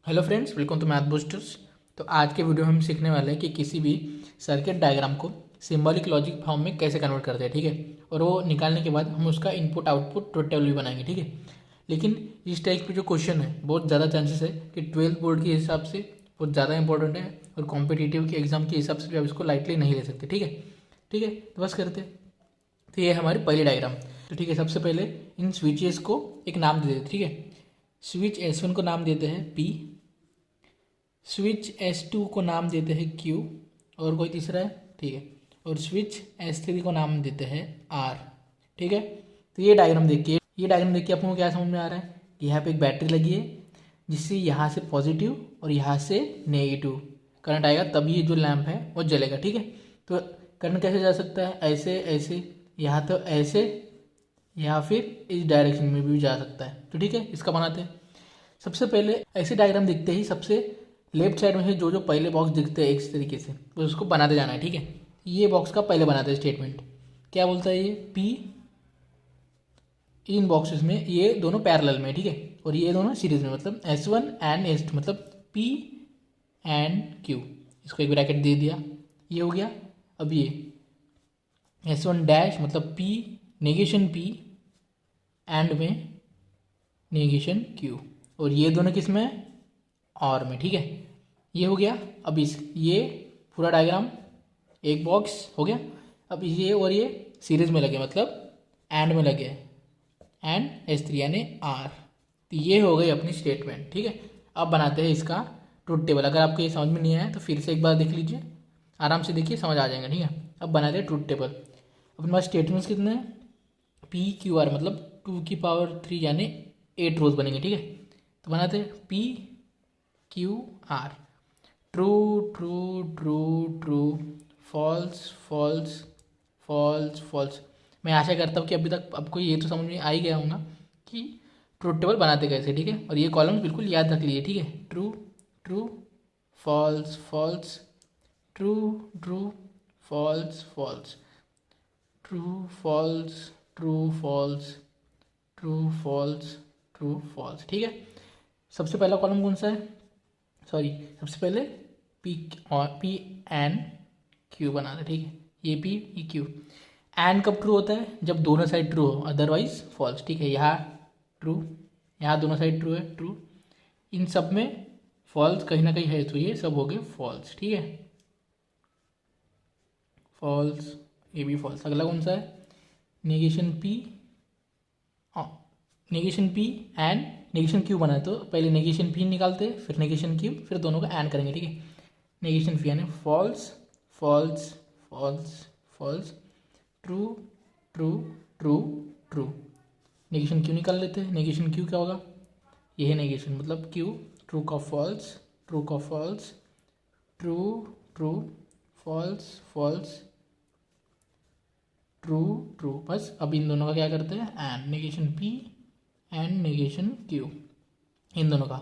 Hello friends, welcome to Math Boosters. तो आज के वीडियो में हम सीखने वाले हैं कि किसी भी सर्किट डायग्राम को सिंबॉलिक लॉजिक फॉर्म में कैसे कन्वर्ट करते हैं, ठीक है। और वो निकालने के बाद हम उसका इनपुट आउटपुट ट्रुथ टेबल भी बनाएंगे, ठीक है। लेकिन इस टाइप पे जो क्वेश्चन है बहुत ज़्यादा चांसेस है कि 12th बोर्ड के हिसाब से बहुत ज़्यादा इंपॉर्टेंट है और कॉम्पिटिटिव के एग्जाम के हिसाब से भी आप इसको लाइटली नहीं ले सकते, ठीक है। ठीक है, तो बस करते हैं। तो ये है हमारी पहली डायग्राम। तो ठीक है, सबसे पहले इन स्विचेस को एक नाम दे देते, ठीक है। स्विच S1 को नाम देते हैं P, स्विच S2 को नाम देते हैं Q, और कोई तीसरा है, ठीक है। और स्विच S3 को नाम देते हैं R, ठीक है। तो ये डायग्राम देखिए आपको क्या समझ में आ रहा है कि यहाँ पे एक बैटरी लगी है जिससे यहाँ से पॉजिटिव और यहाँ से नेगेटिव करंट आएगा, तभी ये जो लैंप है वो जलेगा, ठीक है। तो करंट कैसे जा सकता है, ऐसे ऐसे, यहाँ तो ऐसे, या फिर इस डायरेक्शन में भी जा सकता है। तो ठीक है, इसका बनाते हैं। सबसे पहले ऐसे डायग्राम दिखते ही सबसे लेफ्ट साइड में से जो जो पहले बॉक्स दिखते हैं एक तरीके से उसको बनाते जाना है, ठीक है। ये बॉक्स का पहले बनाते हैं स्टेटमेंट। क्या बोलता है ये, पी इन बॉक्सेस में ये दोनों पैरेलल में, ठीक है, और ये दोनों सीरीज में, मतलब S1 एंड S2, मतलब P एंड Q। इसको एक ब्रैकेट दे दिया, ये हो गया। अब ये S1 डैश मतलब P नेगेशन P एंड में नेगेशन Q, और ये दोनों किस में, और में, ठीक है। ये हो गया। अब इस ये पूरा डायग्राम एक बॉक्स हो गया। अब ये और ये सीरीज में लगे, मतलब एंड में लगे, एंड S3 यानी R। तो ये हो गई अपनी स्टेटमेंट, ठीक है। अब बनाते हैं इसका ट्रुथ टेबल। अगर आपको ये समझ में नहीं आया तो फिर से एक बार देख लीजिए, आराम से देखिए, समझ आ जाएगा, ठीक है। अब बनाते हैं ट्रुथ टेबल। अपने पास स्टेटमेंट्स कितने हैं, PQR मतलब 2 की पावर 3 यानी 8 रोज बनेंगे, ठीक है। तो बनाते हैं PQR, true true true true, false false false false. मैं आशा करता हूँ कि अभी तक आपको ये तो समझ में आ ही गया होगा कि ट्रुथ टेबल बनाते कैसे, ठीक है। और ये कॉलम बिल्कुल याद रख लीजिए, ठीक है। True true, false false, true true, false false, true false, true false, true false, true false, ठीक है। सबसे पहला कॉलम कौन सा है, सॉरी, सबसे पहले P एन Q बना दे, ठीक है। ये P ये Q। एंड कब ट्रू होता है, जब दोनों साइड ट्रू हो, अदरवाइज फॉल्स, ठीक है। यहाँ ट्रू, यहाँ दोनों साइड ट्रू है, ट्रू। इन सब में फॉल्स कहीं ना कहीं है, तो ये सब हो गए फॉल्स, ठीक है। फॉल्स, ये भी फॉल्स। अगला कौन सा है, negation P, negation P and negation Q बना है, तो पहले नेगेशन P निकालते हैं, फिर नेगेशन Q, फिर दोनों का एंड करेंगे, ठीक है। नेगेशन P यानी false false false false, true true true true. Negation Q निकाल लेते हैं। नेगेशन Q क्या होगा, ये है नेगेशन, मतलब Q, ट्रू का फॉल्स, ट्रू का false, true true, false false, true true. बस अब इन दोनों का क्या करते हैं, and, negation P and negation Q, इन दोनों का।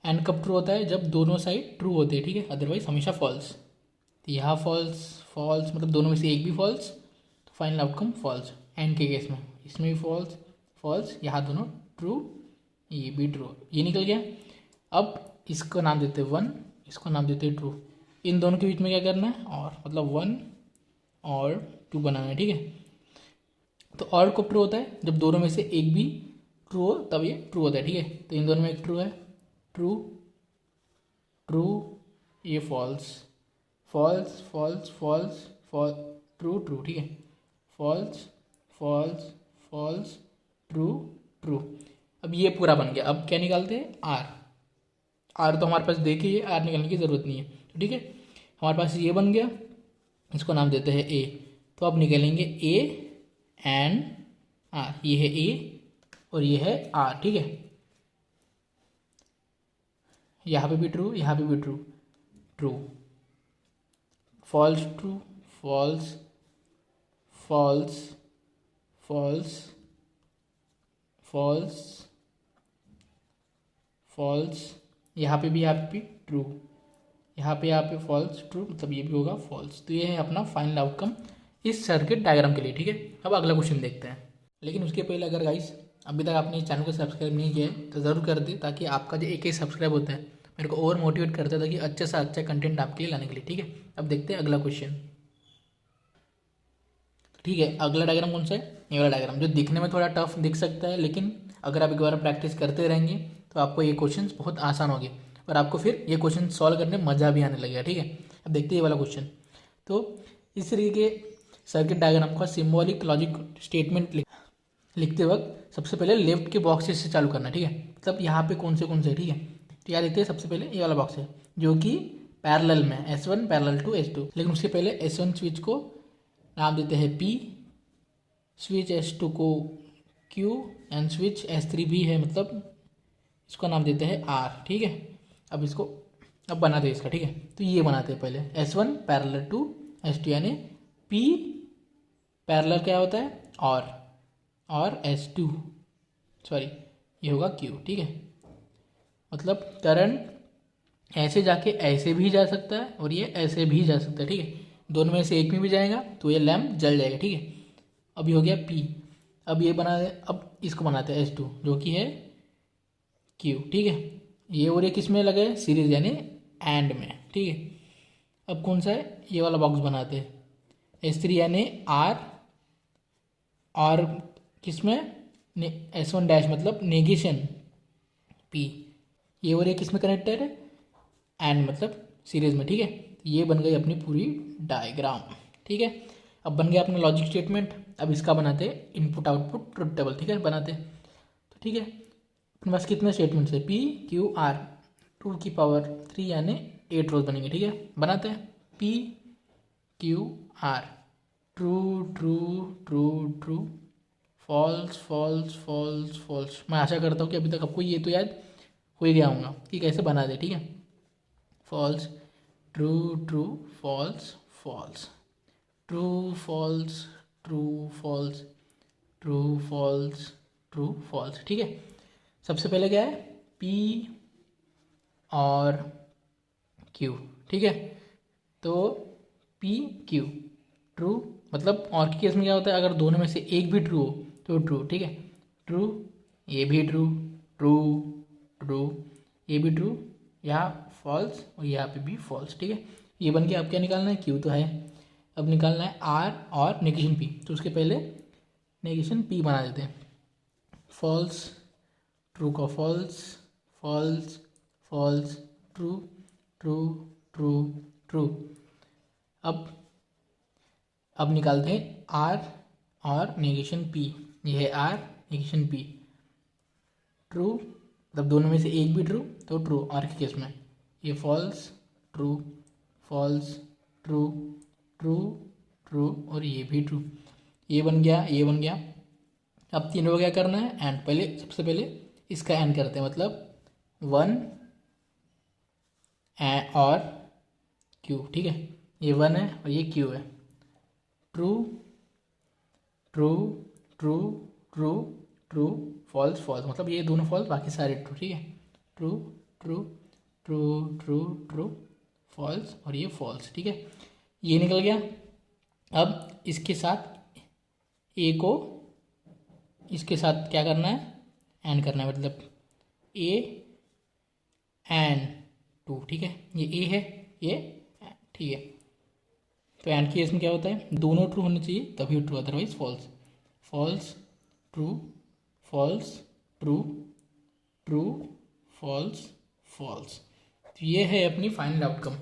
एंड कब ट्रू होता है, जब दोनों साइड ट्रू होते हैं, ठीक है, अदरवाइज हमेशा फॉल्स। तो यहाँ फॉल्स फॉल्स मतलब दोनों में से एक भी फॉल्स, तो फाइनल आउटकम फॉल्स। एंड के केस में इसमें भी फॉल्स फॉल्स, यहाँ दोनों ट्रू, ये भी ट्रू, ये निकल गया। अब इसको नाम देते हैं 1, इसको नाम देते हैं ट्रू। इन दोनों के बीच में क्या करना है, और मतलब 1 और 2 बनाना है, ठीक है। तो और कब ट्रू होता है, जब दोनों में से एक भी ट्रू हो, तब ये ट्रू होता है, ठीक है। तो इन दोनों में एक ट्रू है, ट्रू ट्रू, ये false false false false false, true true, ठीक है। False false false, true true. अब ये पूरा बन गया। अब क्या निकालते हैं, आर। आर तो हमारे पास देखिए, आर निकालने की ज़रूरत नहीं है, तो ठीक है। हमारे पास ये बन गया, इसको नाम देते हैं ए। तो अब निकालेंगे ए एंड आर, ये है ए और ये है आर, ठीक है। यहाँ पे भी ट्रू, यहाँ पे भी true, true false, true false false false false false, यहाँ पे भी ट्रू, यहाँ पे फॉल्स ट्रू, मतलब ये भी होगा फॉल्स। तो ये है अपना फाइनल आउटकम इस सर्किट डायग्राम के लिए, ठीक है। अब अगला क्वेश्चन देखते हैं। लेकिन उसके पहले अगर गाइस अभी तक आपने इस चैनल को सब्सक्राइब नहीं किया है तो ज़रूर कर दे, ताकि आपका जो एक सब्सक्राइब होता है मेरे को और मोटिवेट करता था कि अच्छे से अच्छा कंटेंट आपके लिए लाने के लिए। ठीक है, अब देखते हैं अगला क्वेश्चन। ठीक है, अगला डायग्राम कौन सा है? ये वाला डायग्राम, जो दिखने में थोड़ा टफ दिख सकता है, लेकिन अगर आप एक बार प्रैक्टिस करते रहेंगे तो आपको ये क्वेश्चन बहुत आसान होंगे और आपको फिर ये क्वेश्चन सॉल्व करने में मज़ा भी आने लगेगा। ठीक है, अब देखते हैं ये वाला क्वेश्चन। तो इस तरीके के सर्किट डायग्राम का सिम्बॉलिक लॉजिक स्टेटमेंट लिखते वक्त सबसे पहले लेफ्ट के बॉक्सेस से चालू करना है। ठीक है, मतलब यहाँ पे कौन से है। ठीक है, तो यहाँ देखते हैं सबसे पहले ये वाला बॉक्स है जो कि पैरेलल में S1 पैरेलल टू S2, लेकिन उससे पहले S1 स्विच को नाम देते हैं P, स्विच S2 को Q एंड स्विच S3 भी है, मतलब इसको नाम देते हैं R। ठीक है, अब इसको अब बनाते हैं इसका। ठीक है, तो ये बनाते हैं पहले S1 पैरेलल टू S2, यानी P पैरेलल क्या होता है और S2 सॉरी ये होगा Q। ठीक है, मतलब करंट ऐसे जाके ऐसे भी जा सकता है और ये ऐसे भी जा सकता है। ठीक है, दोनों में से एक में भी जाएगा तो ये लैम्प जल जाएगा। ठीक है, अब ये हो गया P। अब ये बना अब इसको बनाते हैं S2 जो कि है Q। ठीक है, ये और ये किस में लगे? सीरीज यानी एंड में। ठीक है, अब कौन सा है? ये वाला बॉक्स बनाते हैं S3 यानी R, और किस में? S1 डैश मतलब नेगेशन P। ये और ये किस में कनेक्टेड है? एंड मतलब सीरीज में। ठीक है, ये बन गई अपनी पूरी डायग्राम। ठीक है, अब बन गया अपना लॉजिक स्टेटमेंट। अब इसका बनाते हैं इनपुट आउटपुट ट्रुथ टेबल। ठीक है, बनाते हैं तो ठीक है, अपने पास कितने स्टेटमेंट्स है? P Q R 2 की पावर 3 यानी 8 रोज बनेंगे। ठीक है, बनाते हैं P Q R true true true true, false false false false. मैं आशा करता हूँ कि अभी तक आपको ये तो याद हो ही गया होगा कि कैसे बना दे। ठीक है, false true true false false, true false true false, true false true false. ठीक है, सबसे पहले क्या है? P और Q। ठीक है, तो P Q ट्रू, मतलब और के केस में क्या होता है? अगर दोनों में से एक भी ट्रू हो तो ट्रू। ठीक है, ट्रू, ये भी ट्रू, ट्रू ट्रू, ये भी ट्रू, यहाँ फॉल्स और यहाँ पे भी फॉल्स। ठीक है, ये बन के अब क्या निकालना है? Q तो है, अब निकालना है R और नेगेशन P। तो उसके पहले नेगेशन P बना देते हैं। फॉल्स ट्रू का false, false false true true true true. अब निकालते हैं R और नेगेशन P। ये है R नेगेशन P, ट्रू मतलब दोनों में से एक भी ट्रू तो ट्रू। R के केस में ये false true false true true true और ये भी ट्रू। ये बन गया, ये बन गया। अब तीनों को क्या करना है? एंड। पहले सबसे पहले इसका एंड करते हैं, मतलब 1 और Q। ठीक है, ये 1 है और ये Q है। True true true true true false false, मतलब ये दोनों फॉल्स बाकी सारे ट्रू। ठीक है, true true true true true false और ये फॉल्स। ठीक है, ये निकल गया। अब इसके साथ ए को इसके साथ क्या करना है? एंड करना है, मतलब ए एंड 2। ठीक है, ये ए है ये, ठीक है। तो एंड केस में क्या होता है? दोनों ट्रू होने चाहिए तभी true, otherwise false. False true false true true false false. तो ये है अपनी फाइनल आउटकम।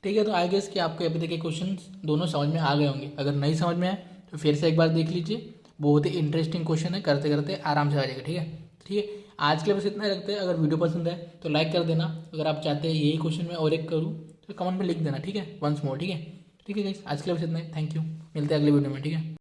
ठीक है, तो आई गेस कि आपको अभी तक के क्वेश्चन दोनों समझ में आ गए होंगे। अगर नहीं समझ में आए तो फिर से एक बार देख लीजिए, बहुत ही इंटरेस्टिंग क्वेश्चन है, करते करते आराम से आ जाएगा। ठीक है, ठीक है, आज के लिए बस इतना ही रखते हैं। अगर वीडियो पसंद है तो लाइक कर देना। अगर आप चाहते हैं यही क्वेश्चन मैं और एक करूँ तो कमेंट में लिख देना। ठीक है, वंस मोर। ठीक है, ठीक है गाइस, आज के लिए बस इतना ही। थैंक यू, मिलते हैं अगले वीडियो में। ठीक है।